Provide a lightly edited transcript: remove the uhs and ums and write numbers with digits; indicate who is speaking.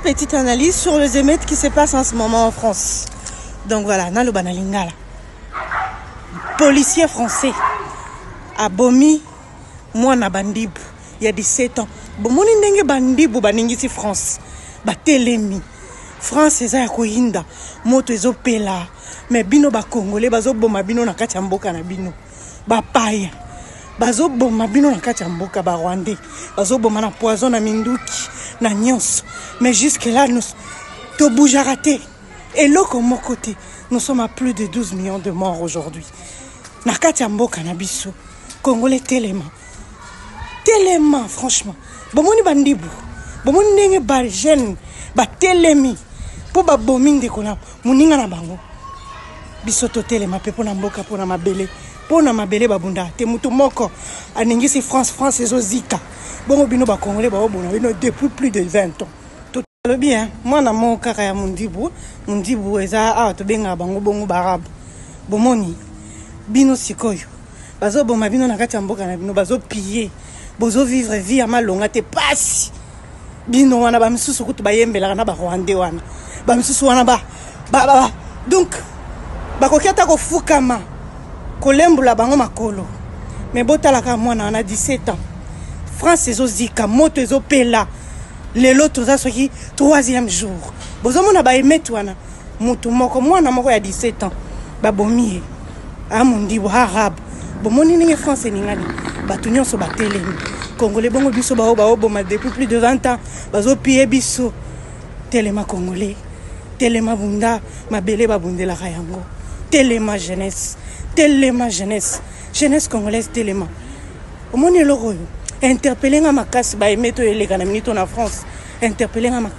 Speaker 1: petite analyse sur les émeutes qui se passent en ce moment en France. Donc voilà, Nalo Banalingala. Policier français a bomi Mwana Bandibu. Il y a 17 ans. Bomoni ndenge Bandibu baningisi France. Batelemi. France eza ya koyinda. Moto ezopela. Mais bino ba Congolais bazo boma bino na kati ya mboka na bino. Ba paya. Bazo boma bino na kati ya mboka ba Rwandais. Bazo boma na poison na minduki na nyonso. Mais jusque là nous to bouge raté. Et là comme mon côté, nous sommes à plus de 12 millions de morts aujourd'hui. Na kati ya mboka na biso. Congolais tellement. Tellement franchement. Bomoni Bandibu. Bomoni ndenge ba jeune ba telemi. Po ba bominde kona muninga na bango. Bisoto telema pe pona mboka pona mabele. Pona mabele babunda te mutu moko aningisi France ezozika. Bongo bino ba Congolais ba obona bino depuis plus de 20 ans. Tout le bien. Moi na mon kaka ya Mundibu eza to benga bango bongo barabu. Bomoni bino sikoyo. Bazo boma bino na kati ya mboka na bino bazo piller. Bozo vivre vie à malonga te passe. Bino wana ba misusu kutu bayembela na ba Rwandais wana. Ba misusu wana ba. Donc bakoketa ko fukama kolembula bango makolo. Mais botalaka mwana wana 17 ans. France ezozika moto ezopela. Lelo toza soki 3e jour. Bozo mona ba emetu wana. Mutu moko mwana moko ya 17 ans. Ba bomiye. Amundi wa arabe. Bomoni ninge France ningani. Batu nyonso batelemi. Congolais bongo biso boma depuis plus de 20 ans. Bazo piller biso. Telema Congolais. Telema bunda mabele babundela kayango. Telema jeunesse. Telema jeunesse. Jeunesse congolaise telema. Omoni loko yo. Interpeller nga makasi ba emeto eleka na minito na France. Interpeller nga makasi.